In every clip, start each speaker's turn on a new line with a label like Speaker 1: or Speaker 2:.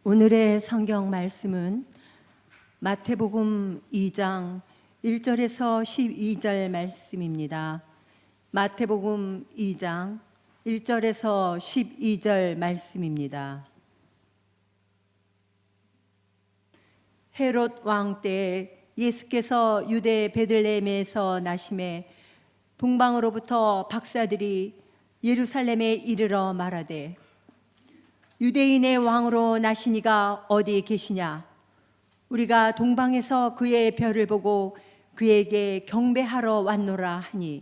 Speaker 1: 오늘의 성경 말씀은 마태복음 2장 1절에서 12절 말씀입니다. 마태복음 2장 1절에서 12절 말씀입니다. 헤롯 왕 때 예수께서 유대 베들레헴에서 나심에 동방으로부터 박사들이 예루살렘에 이르러 말하되 유대인의 왕으로 나시니가 어디 계시냐? 우리가 동방에서 그의 별을 보고 그에게 경배하러 왔노라 하니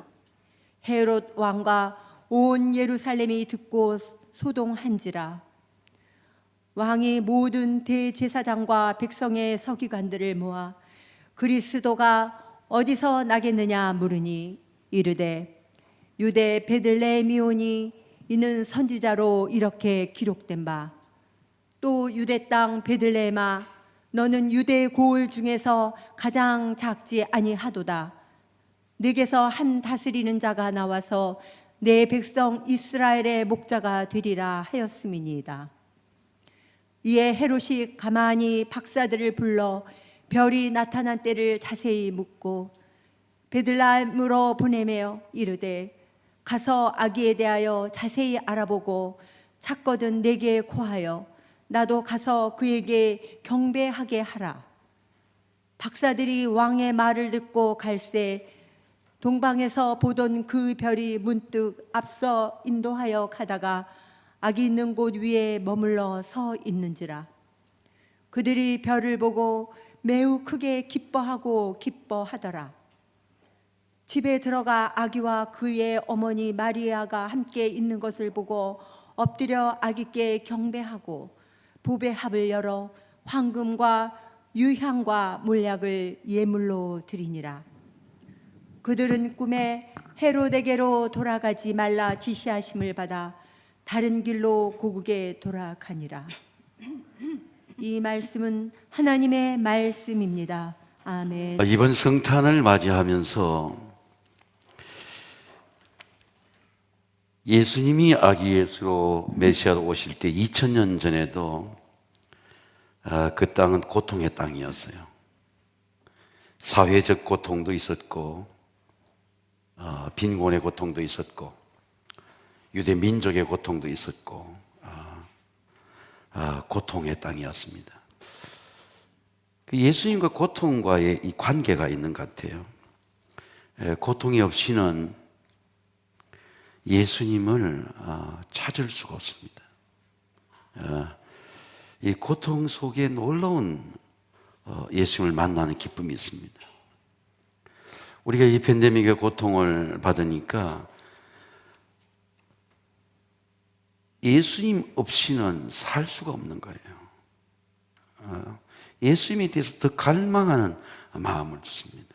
Speaker 1: 헤롯 왕과 온 예루살렘이 듣고 소동한지라. 왕이 모든 대제사장과 백성의 서기관들을 모아 그리스도가 어디서 나겠느냐 물으니 이르되 유대 베들레헴이오니 이는 선지자로 이렇게 기록된 바 또 유대 땅 베들레헴아 너는 유대 고을 중에서 가장 작지 아니하도다. 네게서 한 다스리는 자가 나와서 내 백성 이스라엘의 목자가 되리라 하였음이니이다. 이에 헤롯이 가만히 박사들을 불러 별이 나타난 때를 자세히 묻고 베들레헴으로 보내며 이르되 가서 아기에 대하여 자세히 알아보고 찾거든 내게 고하여 나도 가서 그에게 경배하게 하라. 박사들이 왕의 말을 듣고 갈새 동방에서 보던 그 별이 문득 앞서 인도하여 가다가 아기 있는 곳 위에 머물러 서 있는지라. 그들이 별을 보고 매우 크게 기뻐하더라. 집에 들어가 아기와 그의 어머니 마리아가 함께 있는 것을 보고 엎드려 아기께 경배하고 보배합을 열어 황금과 유향과 몰약을 예물로 드리니라. 그들은 꿈에 헤롯에게로 돌아가지 말라 지시하심을 받아 다른 길로 고국에 돌아가니라. 이 말씀은 하나님의 말씀입니다. 아멘.
Speaker 2: 이번 성탄을 맞이하면서 예수님이 아기 예수로 메시아로 오실 때 2000년 전에도 그 땅은 고통의 땅이었어요. 사회적 고통도 있었고 빈곤의 고통도 있었고 유대 민족의 고통도 있었고 고통의 땅이었습니다. 예수님과 고통과의 이 관계가 있는 것 같아요. 고통이 없이는 예수님을 찾을 수가 없습니다. 이 고통 속에 놀라운 예수님을 만나는 기쁨이 있습니다. 우리가 이 팬데믹의 고통을 받으니까 예수님 없이는 살 수가 없는 거예요. 예수님에 대해서 더 갈망하는 마음을 주십니다.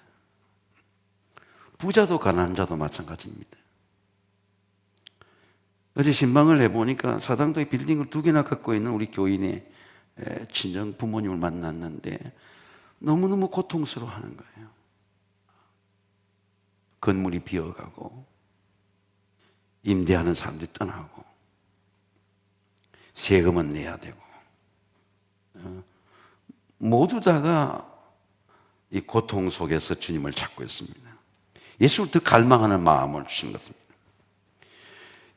Speaker 2: 부자도 가난한 자도 마찬가지입니다. 어제 신방을 해보니까 사당도에 빌딩을 2개나 갖고 있는 우리 교인의 친정 부모님을 만났는데 너무너무 고통스러워하는 거예요. 건물이 비어가고 임대하는 사람들이 떠나고 세금은 내야 되고 모두 다가 이 고통 속에서 주님을 찾고 있습니다. 예수를 더 갈망하는 마음을 주신 것입니다.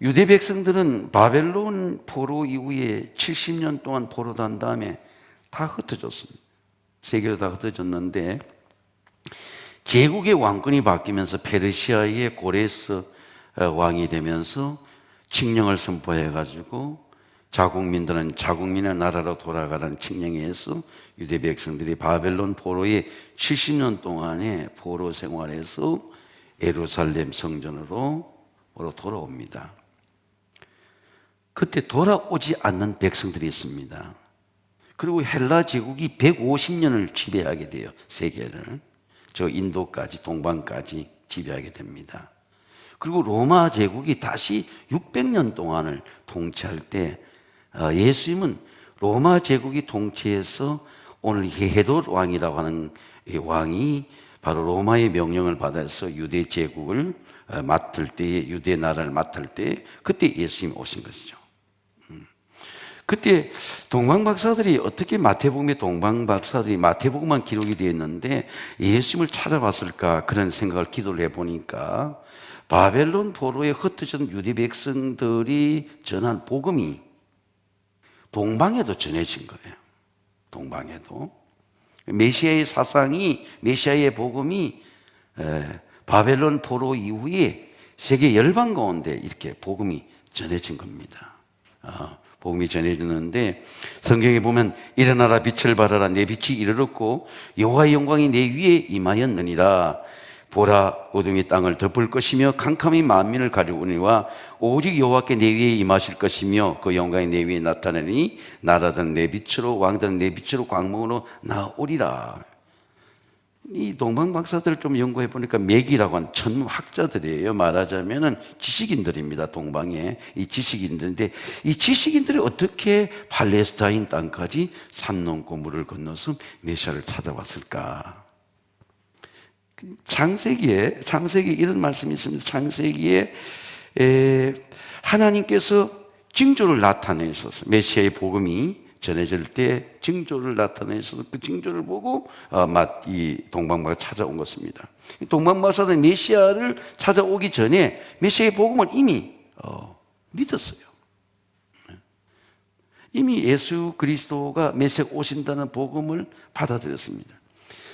Speaker 2: 유대 백성들은 바벨론 포로 이후에 70년 동안 포로된 다음에 다 흩어졌습니다. 세계로 다 흩어졌는데 제국의 왕권이 바뀌면서 페르시아의 고레스 왕이 되면서 칙령을 선포해가지고 자국민들은 자국민의 나라로 돌아가라는 칙령에 의해서 유대 백성들이 바벨론 포로에 70년 동안의 포로 생활에서 예루살렘 성전으로 돌아옵니다. 그때 돌아오지 않는 백성들이 있습니다. 그리고 헬라 제국이 150년을 지배하게 돼요. 세계를. 저 인도까지 동방까지 지배하게 됩니다. 그리고 로마 제국이 다시 600년 동안을 통치할 때 예수님은 로마 제국이 통치해서 오늘 헤롯 왕이라고 하는 왕이 바로 로마의 명령을 받아서 유대 제국을 맡을 때에 유대 나라를 맡을 때 그때 예수님이 오신 것이죠. 그때 동방박사들이 어떻게 마태복음의 동방박사들이 마태복음만 기록이 되어 있는데 예수님을 찾아봤을까 그런 생각을 기도를 해보니까 바벨론 포로에 흩어진 유대 백성들이 전한 복음이 동방에도 전해진 거예요. 동방에도 메시아의 사상이, 메시아의 복음이 바벨론 포로 이후에 세계 열방 가운데 이렇게 복음이 전해진 겁니다. 복음이 전해지는데 성경에 보면 일어나라 빛을 발하라 내 빛이 이르렀고 여호와의 영광이 내 위에 임하였느니라. 보라 어둠이 땅을 덮을 것이며 캄캄이 만민을 가리우니와 오직 여호와께 내 위에 임하실 것이며 그 영광이 내 위에 나타나니 나라든 내 빛으로 왕들은 내 빛으로 광명으로 나오리라. 이 동방박사들 좀 연구해 보니까 맥이라고 하는 천문학자들이에요. 말하자면은 지식인들입니다. 동방에 이 지식인들인데 이 지식인들이 어떻게 팔레스타인 땅까지 산 넘고 물을 건너서 메시아를 찾아왔을까? 창세기에 이런 말씀이 있습니다. 창세기에 하나님께서 징조를 나타내셔서 메시아의 복음이 전해질 때 징조를 나타내셔서 그 징조를 보고 이 동방박사 찾아온 것입니다. 동방박사는 메시아를 찾아오기 전에 메시아의 복음을 이미 믿었어요. 이미 예수 그리스도가 메시아가 오신다는 복음을 받아들였습니다.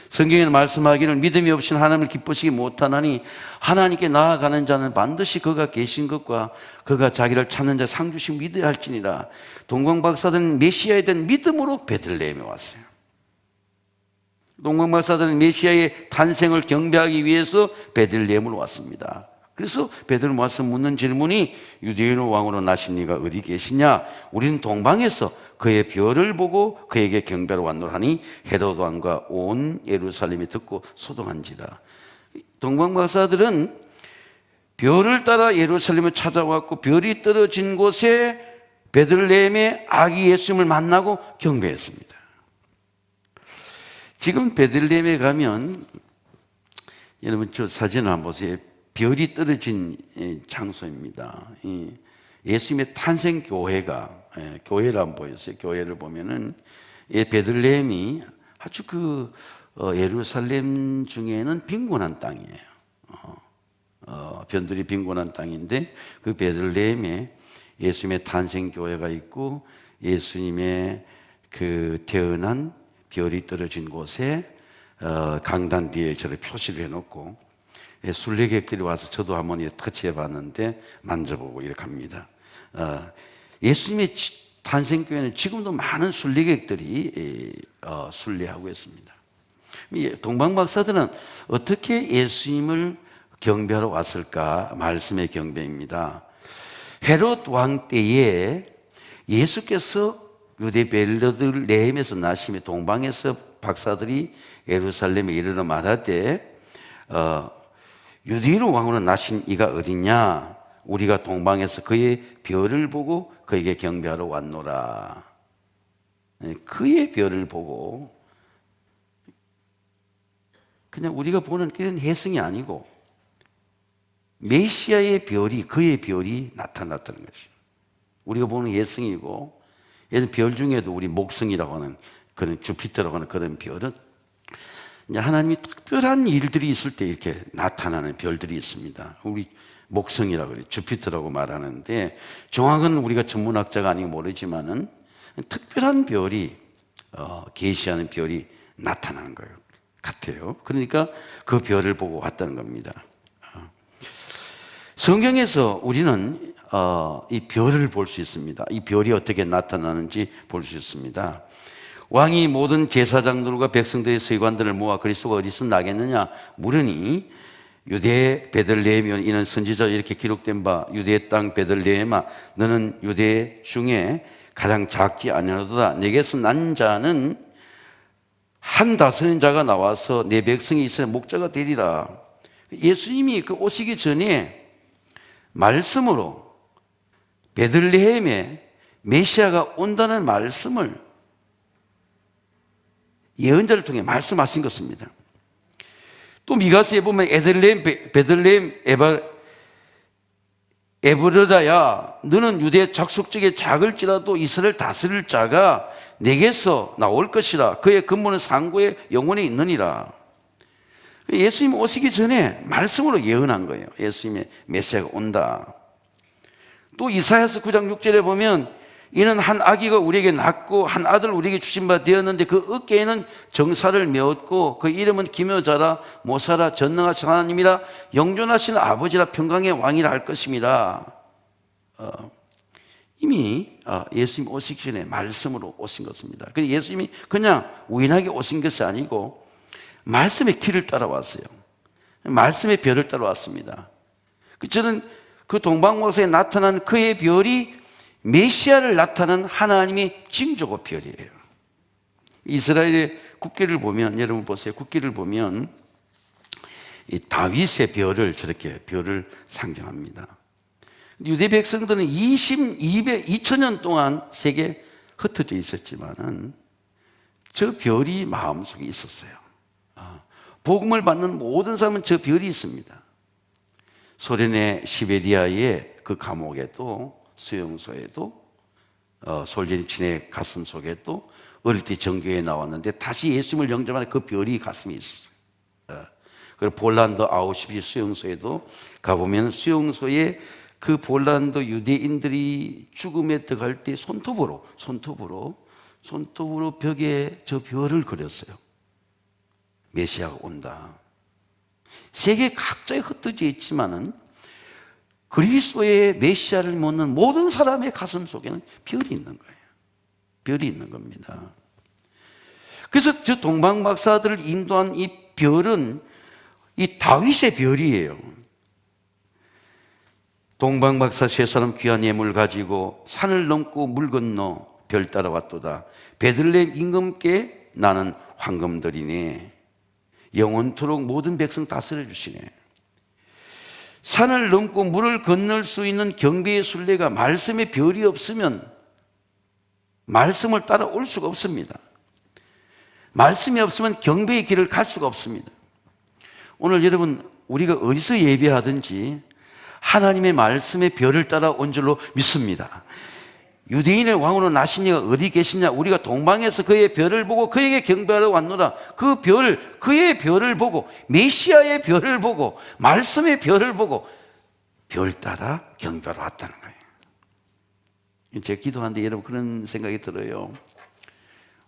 Speaker 2: 성경에는 말씀하기를 믿음이 없이는 하나님을 기쁘시게 못하나니 하나님께 나아가는 자는 반드시 그가 계신 것과 그가 자기를 찾는 자 상주심 믿어야 할지니라. 동방박사들은 메시아에 대한 믿음으로 베들레헴에 왔어요. 동방박사들은 메시아의 탄생을 경배하기 위해서 베들레헴으로 왔습니다. 그래서 베들레헴 와서 묻는 질문이 유대인 왕으로 나신 이가 어디 계시냐? 우리는 동방에서 그의 별을 보고 그에게 경배하러 왔노라 하니 헤롯 왕과 온 예루살렘이 듣고 소동한지라. 동방박사들은 별을 따라 예루살렘을 찾아왔고 별이 떨어진 곳에 베들레헴의 아기 예수님을 만나고 경배했습니다. 지금 베들레헴에 가면 여러분 저 사진을 한번 보세요. 별이 떨어진 장소입니다. 예수님의 탄생 교회가 교회를 한번 보였어요. 교회를 보면은 베들레헴이 아주 예루살렘 중에는 빈곤한 땅이에요. 변두리 빈곤한 땅인데 그 베들레헴에 예수님의 탄생 교회가 있고 예수님의 그 태어난 별이 떨어진 곳에 강단 뒤에 저를 표시를 해놓고 순례객들이 와서 저도 한번 터치해 봤는데 만져보고 이렇게 합니다. 예수님의 탄생교회는 지금도 많은 순례객들이 순례하고 있습니다. 동방박사들은 어떻게 예수님을 경배하러 왔을까? 말씀의 경배입니다. 헤롯 왕 때에 예수께서 유대 베들레헴에서 나심에 동방에서 박사들이 예루살렘에 이르러 말하되 유대인 왕으로 나신 이가 어디냐? 우리가 동방에서 그의 별을 보고 그에게 경배하러 왔노라. 그의 별을 보고 그냥 우리가 보는 그런 혜성이 아니고 메시아의 별이 그의 별이 나타났다는 것이죠. 우리가 보는 혜성이고 예전 별 중에도 우리 목성이라고 하는 그런 주피터라고 하는 그런 별은 하나님이 특별한 일들이 있을 때 이렇게 나타나는 별들이 있습니다. 우리 목성이라고 그래요. 주피터라고 말하는데 정확은 우리가 전문학자가 아니고 모르지만은 특별한 별이 계시하는 별이 나타나는 거예요. 같아요. 그러니까 그 별을 보고 왔다는 겁니다. 성경에서 우리는 이 별을 볼 수 있습니다. 이 별이 어떻게 나타나는지 볼 수 있습니다. 왕이 모든 제사장들과 백성들의 서기관들을 모아 그리스도가 어디서 나겠느냐 물으니 유대 베들레헴이온 이는 선지자 이렇게 기록된 바 유대 땅 베들레헴아 너는 유대 중에 가장 작지 아니하도다. 내게서 난 자는 한 다스린 자가 나와서 내 백성이 이스라엘 목자가 되리라. 예수님이 그 오시기 전에 말씀으로 베들레헴에 메시아가 온다는 말씀을 예언자를 통해 말씀하신 것입니다. 또 미가서에 보면 베들레헴 에브르다야, 너는 유대 족속 중에 작을지라도 이스라엘 다스릴 자가 내게서 나올 것이라. 그의 근본은 상고에 영원히 있느니라. 예수님 오시기 전에 말씀으로 예언한 거예요. 예수님의 메시아가 온다. 또 이사야서 9장 6절에 보면 이는 한 아기가 우리에게 낳고 한 아들 우리에게 주신 바 되었는데 그 어깨에는 정사를 메었고 그 이름은 기묘자라 모사라 전능하신 하나님이라 영존하신 아버지라 평강의 왕이라 할 것입니다. 이미 예수님 오시기 전에 말씀으로 오신 것입니다. 그래서 예수님이 그냥 우연하게 오신 것이 아니고 말씀의 길을 따라왔어요. 말씀의 별을 따라왔습니다. 저는 그 동방목사에 나타난 그의 별이 메시아를 나타낸 하나님의 징조고 별이에요. 이스라엘의 국기를 보면, 여러분 보세요. 국기를 보면 이 다윗의 별을 저렇게 별을 상징합니다. 유대 백성들은 2000년 동안 세계에 흩어져 있었지만은 저 별이 마음속에 있었어요. 복음을 받는 모든 사람은 저 별이 있습니다. 소련의 시베리아의 그 감옥에도 수용소에도 솔제니친의 가슴 속에도 어릴 때 전교에 나왔는데 다시 예수님을 영접하는 그 별이 가슴에 있었어요. 그리고 폴란드 아우슈비츠 수용소에도 가보면 수용소에 그 폴란드 유대인들이 죽음에 들어갈 때 손톱으로 벽에 저 별을 그렸어요. 메시아가 온다. 세계 각자에 흩어져 있지만은 그리스도의 메시아를 묻는 모든 사람의 가슴 속에는 별이 있는 거예요. 별이 있는 겁니다. 그래서 저 동방 박사들을 인도한 이 별은 이 다윗의 별이에요. 동방 박사 세 사람 귀한 예물 가지고 산을 넘고 물 건너 별 따라왔도다. 베들레헴 임금께 나는 황금들이네. 영원토록 모든 백성 다스려 주시네. 산을 넘고 물을 건널 수 있는 경배의 순례가 말씀의 별이 없으면 말씀을 따라올 수가 없습니다. 말씀이 없으면 경배의 길을 갈 수가 없습니다. 오늘 여러분 우리가 어디서 예배하든지 하나님의 말씀의 별을 따라온 줄로 믿습니다. 유대인의 왕으로 나신 이가 어디 계시냐? 우리가 동방에서 그의 별을 보고 그에게 경배하러 왔노라. 그 별, 그의 별을 보고 메시아의 별을 보고 말씀의 별을 보고 별 따라 경배하러 왔다는 거예요. 제가 기도하는데 여러분 그런 생각이 들어요.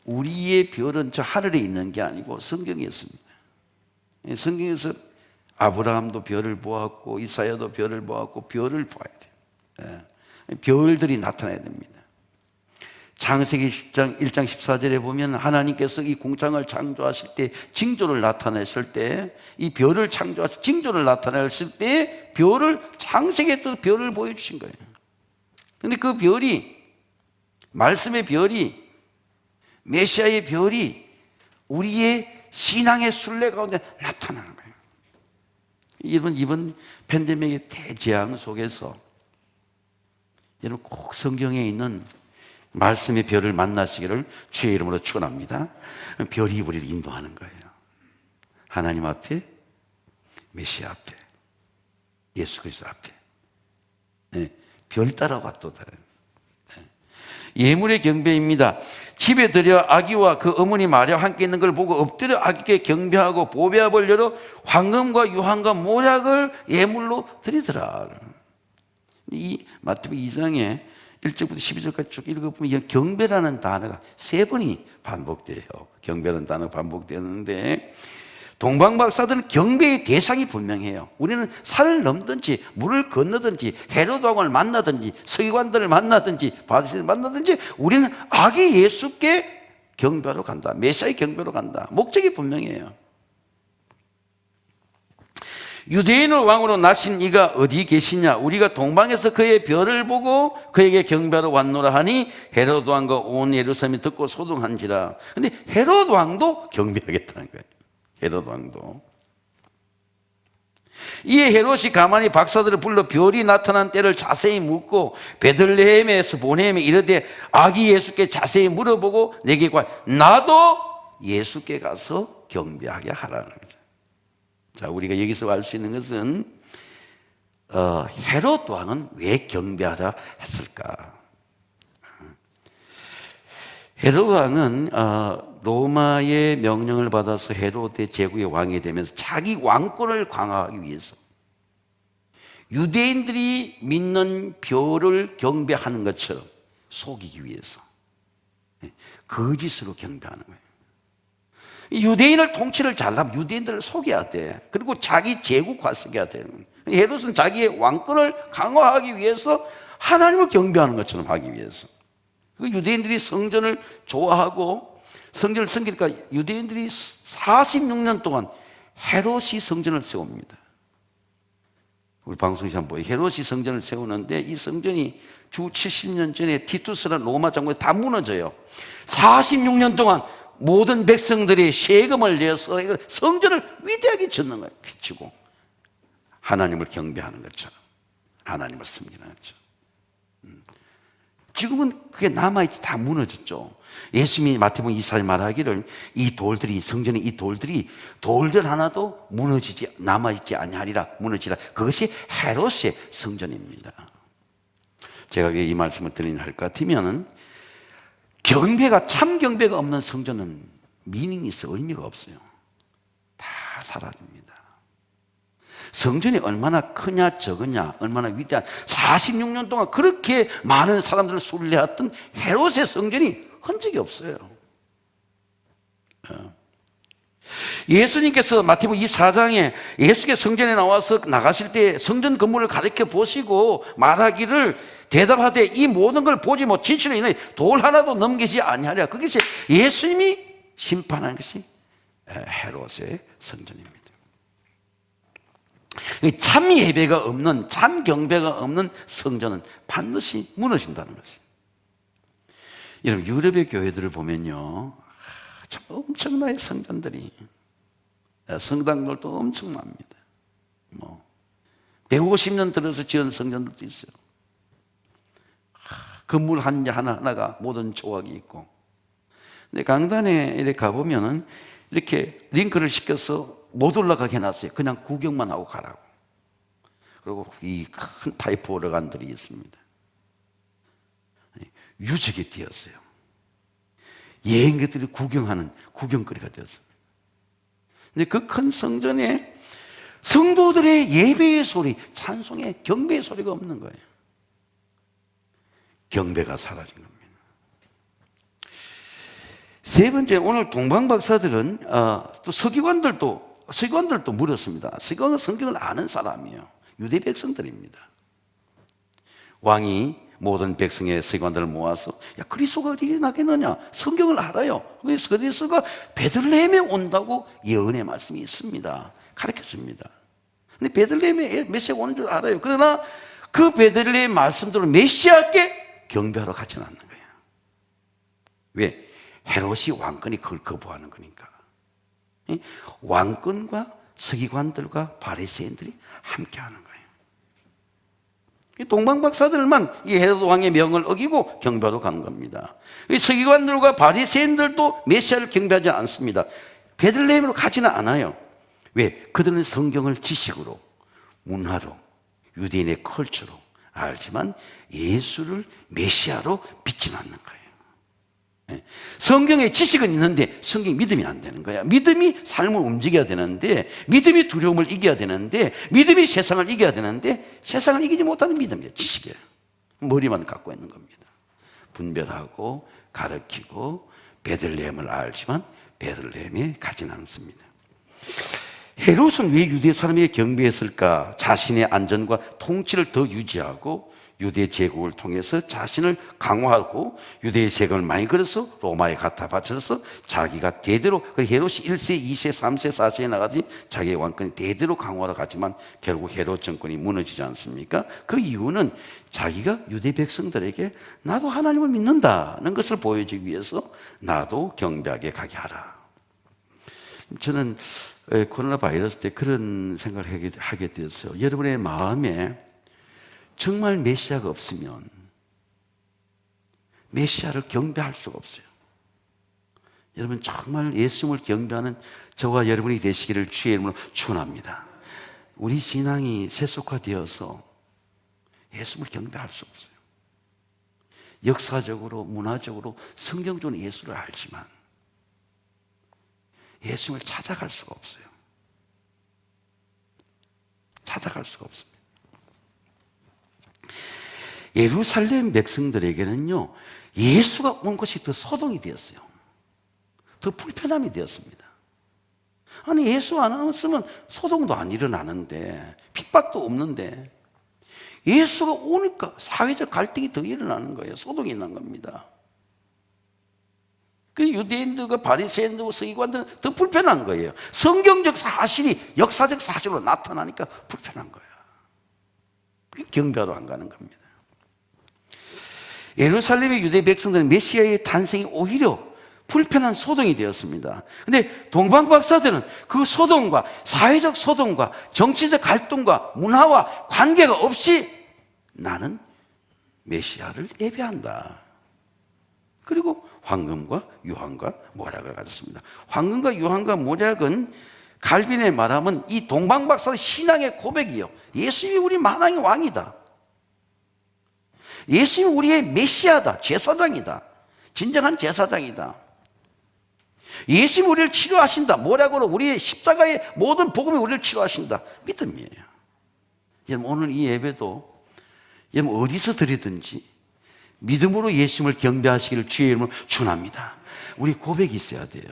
Speaker 2: 우리의 별은 저 하늘에 있는 게 아니고 성경에 있습니다. 성경에서 아브라함도 별을 보았고 이사야도 별을 보았고 별을 봐야 돼요. 별들이 나타나야 됩니다. 창세기 10장 1장 14절에 보면 하나님께서 이 공창을 창조하실 때 징조를 나타냈을 때 이 별을 창조하실 징조를 나타냈을 때 별을 창세기에 또 별을 보여주신 거예요. 그런데 그 별이 말씀의 별이 메시아의 별이 우리의 신앙의 순례 가운데 나타나는 거예요. 이번 팬데믹의 대재앙 속에서 여러분 꼭 성경에 있는 말씀의 별을 만나시기를 주의 이름으로 축원합니다. 별이 우리를 인도하는 거예요. 하나님 앞에, 메시아 앞에, 예수 그리스도 앞에. 네, 별 따라왔도다. 예물의 경배입니다. 집에 들여 아기와 그 어머니 마리아 함께 있는 걸 보고 엎드려 아기께 경배하고 보배압을 열어 황금과 유황과 모략을 예물로 드리더라. 이 마태복음 2장에 1절부터 12절까지 쭉 읽어보면 경배라는 단어가 3번이 반복돼요. 경배라는 단어가 반복되는데 동방박사들은 경배의 대상이 분명해요. 우리는 산을 넘든지 물을 건너든지 헤로드 왕을 만나든지 서기관들을 만나든지 바리새인을 만나든지 우리는 아기 예수께 경배하러 간다. 메시아의 경배로 간다. 목적이 분명해요. 유대인을 왕으로 나신 이가 어디 계시냐? 우리가 동방에서 그의 별을 보고 그에게 경배하러 왔노라 하니 헤로드 왕과 온 예루살렘이 듣고 소동한지라. 근데 헤로드 왕도 경배하겠다는 거예요. 헤로드 왕도. 이에 헤롯이 가만히 박사들을 불러 별이 나타난 때를 자세히 묻고 베들레헴에서 보내며 이르되 아기 예수께 자세히 물어보고 내게 과 나도 예수께 가서 경배하게 하라는 거죠. 자, 우리가 여기서 알 수 있는 것은 헤롯 왕은 왜 경배하라 했을까? 헤롯 왕은 로마의 명령을 받아서 헤롯의 제국의 왕이 되면서 자기 왕권을 강화하기 위해서 유대인들이 믿는 별을 경배하는 것처럼 속이기 위해서 거짓으로 경배하는 거예요. 유대인을 통치를 잘하면 유대인들을 속여야 돼. 그리고 자기 제국화시켜야 되는 거예요. 헤롯은 자기의 왕권을 강화하기 위해서 하나님을 경배하는 것처럼 하기 위해서. 유대인들이 성전을 좋아하고 성전을 섬기니까 유대인들이 46년 동안 헤롯이 성전을 세웁니다. 우리 방송에서 한번 보여요. 헤롯이 성전을 세우는데 이 성전이 주 70년 전에 티투스라는 로마 장군이 다 무너져요. 46년 동안 모든 백성들이 세금을 내서 성전을 위대하게 짓는 거예요. 비치고 하나님을 경배하는 것처럼 하나님을 섬기는 것처럼. 지금은 그게 남아있지 다 무너졌죠. 예수님이 마태복음 24절 말하기를 이 돌들이 성전의 이 돌들이 돌들 하나도 무너지지 남아있지 아니하리라 무너지라. 그것이 헤롯의 성전입니다. 제가 왜 이 말씀을 드리냐 할 것 같으면 경배가 참 경배가 없는 성전은 미닝이 있어 의미가 없어요. 다 사라집니다. 성전이 얼마나 크냐 적으냐 얼마나 위대한 46년 동안 그렇게 많은 사람들을 순례했던 헤롯의 성전이 흔적이 없어요. 예수님께서 마태복음 24장에 예수께서 성전에 나와서 나가실 때 성전 건물을 가리켜 보시고 말하기를 대답하되 이 모든 걸 보지 못 진실로 인해 돌 하나도 넘기지 아니하리라. 그것이 예수님이 심판하는 것이 헤롯의 성전입니다. 참 예배가 없는 참 경배가 없는 성전은 반드시 무너진다는 것이에요. 여러분 유럽의 교회들을 보면요 참 엄청나게 성전들이 성당들도 엄청납니다. 150년 들어서 지은 성전들도 있어요. 건물 하나하나가 모든 조각이 있고. 근데 강단에 이렇게 가보면은 이렇게 링크를 시켜서 못 올라가게 해놨어요. 그냥 구경만 하고 가라고. 그리고 이 큰 파이프 오르간들이 있습니다. 유적이 되었어요. 여행객들이 구경하는 구경거리가 되었어요. 근데 그 큰 성전에 성도들의 예배의 소리, 찬송의 경배의 소리가 없는 거예요. 경배가 사라진 겁니다. 세 번째, 오늘 동방 박사들은 또 서기관들도 물었습니다. 서기관은 성경을 아는 사람이에요. 유대 백성들입니다. 왕이 모든 백성의 서기관들을 모아서 야 그리스도가 어디에 나겠느냐? 성경을 알아요. 그래서 그리스도가 베들레헴에 온다고 예언의 말씀이 있습니다. 가르쳐줍니다. 근데 베들레헴에 메시아가 오는 줄 알아요. 그러나 그 베들레헴 말씀대로 메시아께 경배하러 가지는 않는 거예요. 왜? 헤롯이 왕권이 그걸 거부하는 거니까. 왕권과 서기관들과 바리새인들이 함께하는 거예요. 동방 박사들만 이 헤롯 왕의 명을 어기고 경배하러 간 겁니다. 서기관들과 바리새인들도 메시아를 경배하지 않습니다. 베들레헴으로 가지는 않아요. 왜? 그들은 성경을 지식으로, 문화로, 유대인의 컬처로 알지만 예수를 메시아로 믿지는 않는 거예요. 성경에 지식은 있는데 성경이 믿음이 안 되는 거야. 믿음이 삶을 움직여야 되는데, 믿음이 두려움을 이겨야 되는데, 믿음이 세상을 이겨야 되는데 세상을 이기지 못하는 믿음이에요. 지식이에요. 머리만 갖고 있는 겁니다. 분별하고 가르치고 베들레헴을 알지만 베들레헴에 가지는 않습니다. 헤롯은 왜 유대 사람에게 경배했을까? 자신의 안전과 통치를 더 유지하고 유대 제국을 통해서 자신을 강화하고 유대의 세금을 많이 걸어서 로마에 갖다 바쳐서 자기가 대대로, 헤롯이 1세, 2세, 3세, 4세에 나가지 자기의 왕권이 대대로 강화하러 가지만 결국 헤롯 정권이 무너지지 않습니까? 그 이유는 자기가 유대 백성들에게 나도 하나님을 믿는다는 것을 보여주기 위해서 나도 경배하게 가게 하라. 저는 코로나 바이러스 때 그런 생각을 하게 되었어요. 여러분의 마음에 정말 메시아가 없으면 메시아를 경배할 수가 없어요. 여러분 정말 예수님을 경배하는 저와 여러분이 되시기를 주의 이름으로 축원합니다. 우리 신앙이 세속화되어서 예수를 경배할 수 없어요. 역사적으로, 문화적으로, 성경적으로 예수를 알지만 예수님을 찾아갈 수가 없어요. 찾아갈 수가 없습니다. 예루살렘 백성들에게는요, 예수가 온 것이 더 소동이 되었어요. 더 불편함이 되었습니다. 아니, 예수 안 왔으면 소동도 안 일어나는데, 핍박도 없는데, 예수가 오니까 사회적 갈등이 더 일어나는 거예요. 소동이 일어난 겁니다. 그 유대인들과 바리새인들과 서기관들은 더 불편한 거예요. 성경적 사실이 역사적 사실로 나타나니까 불편한 거예요. 경배하러 안 가는 겁니다. 예루살렘의 유대 백성들은 메시아의 탄생이 오히려 불편한 소동이 되었습니다. 그런데 동방박사들은 그 소동과 사회적 소동과 정치적 갈등과 문화와 관계가 없이 나는 메시아를 예배한다. 그리고 황금과 유황과 모략을 가졌습니다. 황금과 유황과 모략은 갈빈의 말하면 이 동방박사의 신앙의 고백이요, 예수님이 우리 만왕의 왕이다, 예수님이 우리의 메시아다, 제사장이다, 진정한 제사장이다, 예수님이 우리를 치료하신다, 모략으로 우리의 십자가의 모든 복음이 우리를 치료하신다, 믿음이에요. 여러분, 오늘 이 예배도 여러분 어디서 드리든지 믿음으로 예수님을 경배하시기를 주의 이름으로 축원합니다. 우리 고백이 있어야 돼요.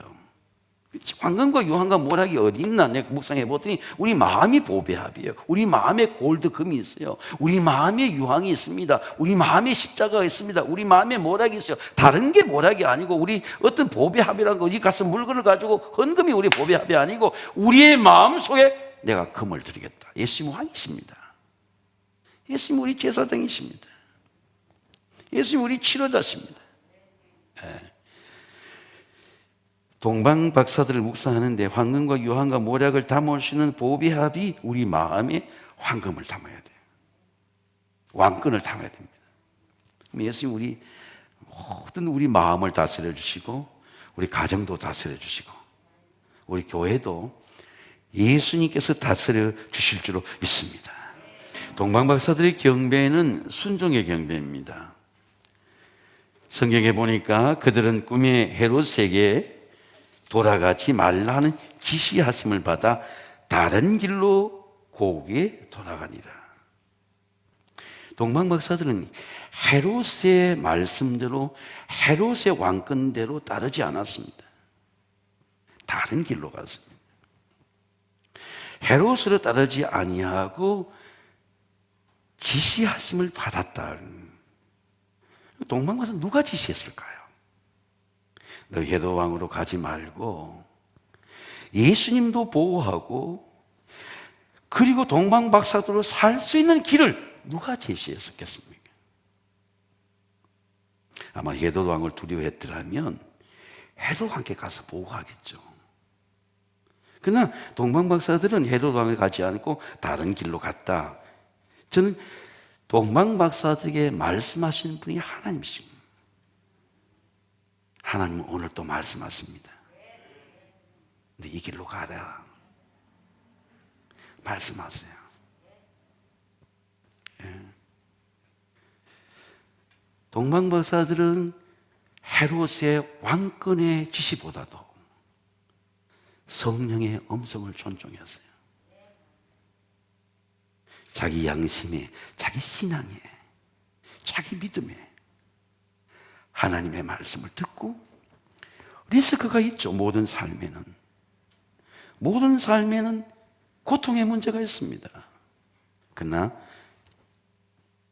Speaker 2: 황금과 유황과 모략이 어디 있나 내가 묵상해 보더니 우리 마음이 보배합이에요. 우리 마음에 골드금이 있어요. 우리 마음에 유황이 있습니다. 우리 마음에 십자가가 있습니다. 우리 마음에 모략이 있어요. 다른 게 모략이 아니고 우리 어떤 보배합이라는 거, 어디 가서 물건을 가지고 헌금이 우리 보배합이 아니고 우리의 마음 속에 내가 금을 드리겠다. 예수님 왕이십니다. 예수님 우리 제사장이십니다. 예수님 우리 치료자십니다. 동방 박사들을 묵상하는데 황금과 유황과 모략을 담을 수 있는 보배합이 우리 마음에 황금을 담아야 돼요. 왕권을 담아야 됩니다. 예수님 우리 모든 우리 마음을 다스려 주시고 우리 가정도 다스려 주시고 우리 교회도 예수님께서 다스려 주실 줄로 믿습니다. 동방 박사들의 경배는 순종의 경배입니다. 성경에 보니까 그들은 꿈에 헤롯에게 돌아가지 말라는 지시하심을 받아 다른 길로 고국에 돌아가니라. 동방 박사들은 헤롯의 말씀대로 헤롯의 왕권대로 따르지 않았습니다. 다른 길로 갔습니다. 헤롯으로 따르지 아니하고 지시하심을 받았다. 동방 박사 누가 지시했을까요? 너 헤롯 왕으로 가지 말고 예수님도 보호하고 그리고 동방 박사들로 살 수 있는 길을 누가 제시했었겠습니까? 아마 헤롯 왕을 두려워했더라면 헤롯 왕께 가서 보호하겠죠. 그러나 동방 박사들은 헤롯 왕을 가지 않고 다른 길로 갔다. 저는 동방 박사들에게 말씀하시는 분이 하나님이십니다. 하나님은 오늘 또 말씀하십니다. 근데 이 길로 가라. 말씀하세요. 동방 박사들은 헤롯의 왕권의 지시보다도 성령의 음성을 존중했어요. 자기 양심에, 자기 신앙에, 자기 믿음에 하나님의 말씀을 듣고 리스크가 있죠. 모든 삶에는 고통의 문제가 있습니다. 그러나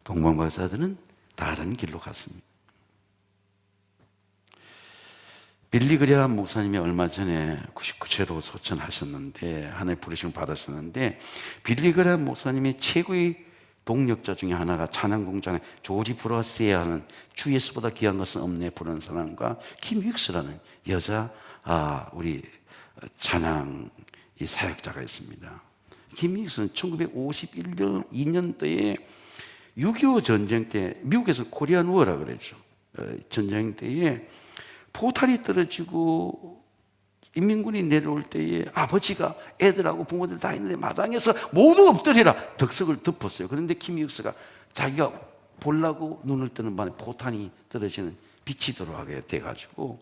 Speaker 2: 동방 박사들은 다른 길로 갔습니다. 빌리 그레함 목사님이 얼마 전에 99세로 소천하셨는데 하나님의 부르심을 받으셨는데 빌리 그레함 목사님의 최고의 동력자 중에 하나가 찬양공장의 조지 브러스에 하는 주 예수보다 귀한 것은 없네 부르는 사람과 김 윅스라는 여자 우리 찬양 이 사역자가 있습니다. 김 윅스는 1951년 2년도에 6.25 전쟁 때 미국에서 코리안 워라 그랬죠. 전쟁 때에 포탈이 떨어지고 인민군이 내려올 때에 아버지가 애들하고 부모들 다 있는데 마당에서 모두 엎드리라 덕석을 덮었어요. 그런데 김일수가 자기가 보려고 눈을 뜨는 반에 포탄이 떨어지는 빛이 들어가게 돼가지고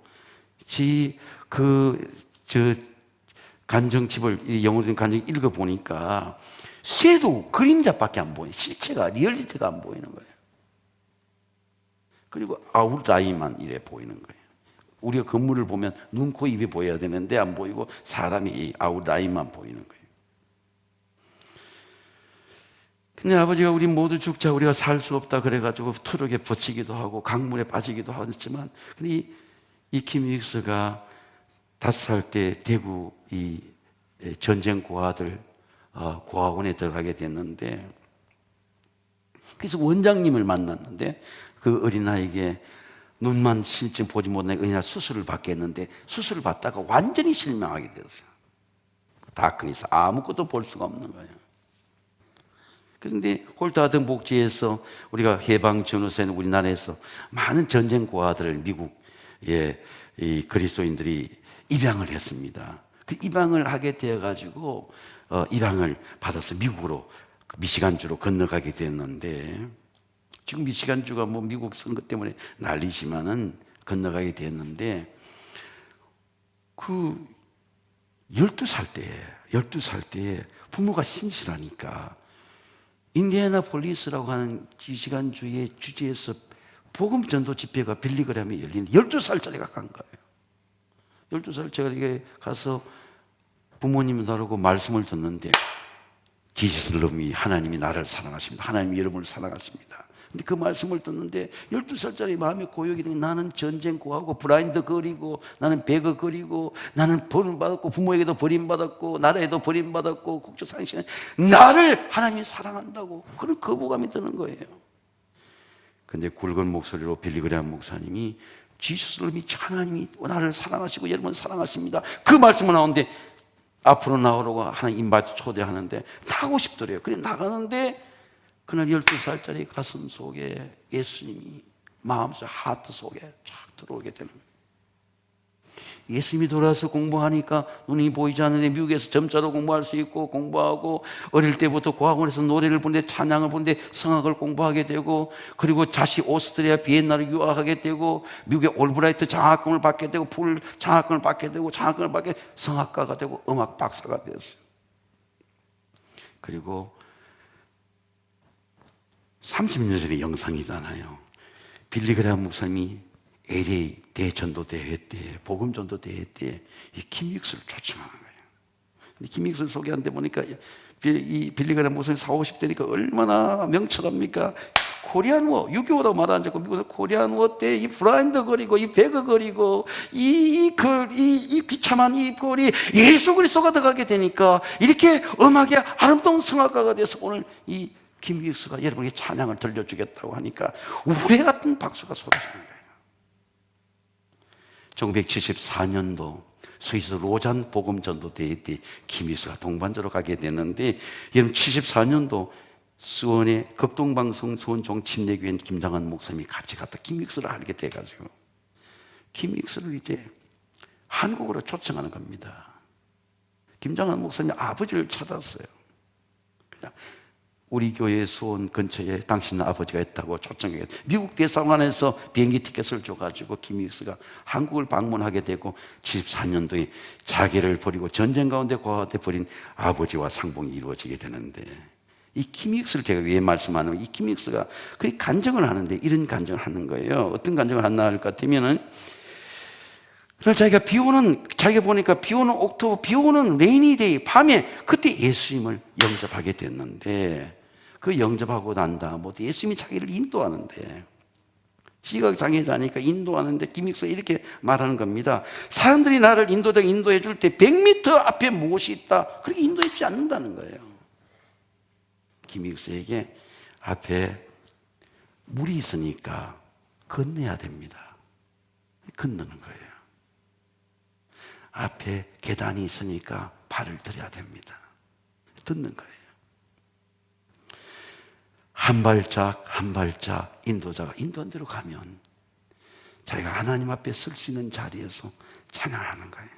Speaker 2: 간정집을 영어로 된 간정 읽어보니까 쇠도 그림자밖에 안 보여요. 실체가 리얼리티가 안 보이는 거예요. 그리고 아웃라인만 이래 보이는 거예요. 우리가 건물을 보면 눈, 코, 입이 보여야 되는데 안 보이고 사람이 이 아웃라인만 보이는 거예요. 근데 아버지가 우리 모두 죽자, 우리가 살 수 없다 그래가지고 트럭에 붙이기도 하고 강물에 빠지기도 하지만 근데 이 김익수가 5살 때 대구 이 전쟁 고아들 고아원에 들어가게 됐는데 그래서 원장님을 만났는데 그 어린아이에게 눈만 실제 보지 못한 어린아이 수술을 받겠는데 수술을 받다가 완전히 실망하게 되었어요. 다크니스 아무것도 볼 수가 없는 거예요. 그런데 홀트하든 복지에서 우리가 해방 전후세는 우리나라에서 많은 전쟁 고아들을 미국의 이 그리스도인들이 입양을 했습니다. 그 입양을 하게 되어 가지고 입양을 받아서 미국으로 미시간주로 건너가게 됐는데 지금 미시간주가 뭐 미국 선거 때문에 난리지만은 건너가게 됐는데 그 12살 때에 부모가 신실하니까 인디애나폴리스라고 하는 미시간주의 주지에서 복음 전도 집회가 빌리그램에 열리는 12살짜리가 간 거예요. 12살짜리가 가서 부모님을 다루고 말씀을 듣는데 지지스 러미 하나님이 나를 사랑하십니다. 하나님이 여러분을 사랑하십니다. 근데 그 말씀을 듣는데 12살짜리 마음이 고역이 되니 나는 전쟁 고하고 브라인드 거리고 나는 배그 거리고 나는 버림받았고 부모에게도 버림받았고 나라에도 버림받았고 국적상실에 나를 하나님이 사랑한다고 그런 거부감이 드는 거예요. 근데 굵은 목소리로 빌리그레암 목사님이 지수스님이 하나님이 나를 사랑하시고 여러분 사랑하십니다. 그 말씀을 나오는데 앞으로 나오라고 하나님 인바이트 초대하는데 나가고 싶더래요. 그래 나가는데 그날 12살짜리 가슴 속에 예수님이 마음속 하트 속에 쫙 들어오게 되는 거예요. 예수님이 돌아와서 공부하니까 눈이 보이지 않는데 미국에서 점자로 공부할 수 있고 공부하고 어릴 때부터 고학원에서 노래를 부르는데 찬양을 부르는데 성악을 공부하게 되고 그리고 다시 오스트리아 비엔나를 유학하게 되고 미국의 올브라이트 장학금을 받게 되고 풀 장학금을 받게 되고 장학금을 받게 성악가가 되고 음악 박사가 되었어요. 그리고 30년 전의 영상이잖아요. 빌리그레암 목사님이 LA 대전도대회 때, 복음전도대회 때 이 김익수를 초청하는 거예요. 근데 김익수를 소개하는데 보니까 이 빌리그레암 목사님 40, 50대니까 얼마나 명철합니까? 코리안워, 6.25라고 말 안 듣고 미국에서 코리안워 때 이 브라인드 거리고 이 배그 거리고 이 비참한 이 거리 예수 그리스도가 들어가게 되니까 이렇게 음악의 아름다운 성악가가 돼서 오늘 이 김익수가 여러분에게 찬양을 들려주겠다고 하니까 우레 같은 박수가 쏟아지는 거예요. 1974년도 스위스 로잔 복음전도대회 때 김익수가 동반자로 가게 되는데 여러분 74년도 수원의 극동방송 수원종 침례교회 김장한 목사님이 같이 갔다 김익수를 알게 돼가지고 김익수를 이제 한국으로 초청하는 겁니다. 김장한 목사님이 아버지를 찾았어요. 그냥 우리 교회 수원 근처에 당신 아버지가 있다고 초청해 미국 대사관에서 비행기 티켓을 줘가지고 김익수가 한국을 방문하게 되고 74년도에 자기를 버리고 전쟁 가운데 고아한테 버린 아버지와 상봉이 이루어지게 되는데 이 김익수를 제가 왜 말씀하냐면 이 김익수가 거의 간증을 하는데 이런 간증을 하는 거예요. 어떤 간증을 하나 할 것 같으면은 자기가 자기가 보니까 비 오는 옥토버, 비 오는 레이니데이 밤에 그때 예수님을 영접하게 됐는데 그 영접하고 난 다음부터 예수님이 자기를 인도하는데 시각장애자니까 인도하는데 김익수가 이렇게 말하는 겁니다. 사람들이 나를 인도해 줄 때 100m 앞에 무엇이 있다. 그렇게 인도해 주지 않는다는 거예요. 김익수에게 앞에 물이 있으니까 건너야 됩니다. 건너는 거예요. 앞에 계단이 있으니까 발을 들여야 됩니다. 듣는 거예요. 한 발짝 한 발짝 인도자가 인도한 대로 가면 자기가 하나님 앞에 설 수 있는 자리에서 찬양하는 거예요.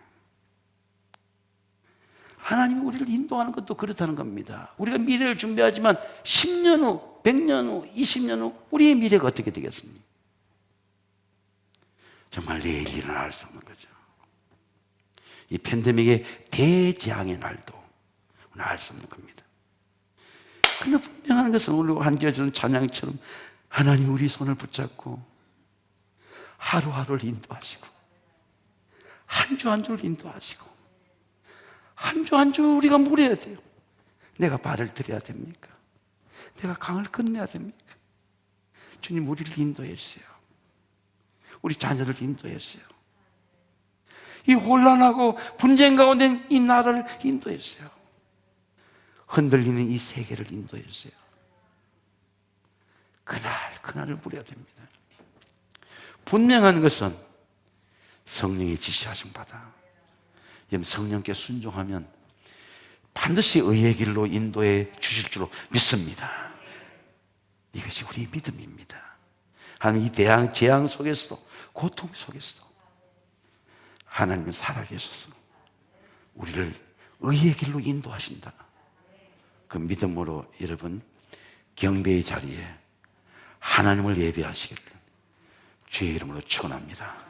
Speaker 2: 하나님이 우리를 인도하는 것도 그렇다는 겁니다. 우리가 미래를 준비하지만 10년 후, 100년 후, 20년 후 우리의 미래가 어떻게 되겠습니까? 정말 내일 일어날 알 수 없는 거죠. 이 팬데믹의 대재앙의 날도 알 수 없는 겁니다. 그러나 분명한 것은 오늘 한겨준 찬양처럼 하나님 우리 손을 붙잡고 하루하루를 인도하시고 한 주 한 주를 인도하시고 한 주 한 주 우리가 물어야 돼요. 내가 발을 들여야 됩니까? 내가 강을 건너야 됩니까? 주님 우리를 인도해 주세요. 우리 자녀들 인도해 주세요. 이 혼란하고 분쟁 가운데 이 나라를 인도해 주세요. 흔들리는 이 세계를 인도해 주세요. 그날을 물어야 됩니다. 분명한 것은 성령의 지시하신 바다. 성령께 순종하면 반드시 의의 길로 인도해 주실 줄로 믿습니다. 이것이 우리의 믿음입니다. 하나님 이 재앙 속에서도 고통 속에서도 하나님은 살아계셔서 우리를 의의 길로 인도하신다. 그 믿음으로 여러분 경배의 자리에 하나님을 예배하시기를 주의 이름으로 축원합니다.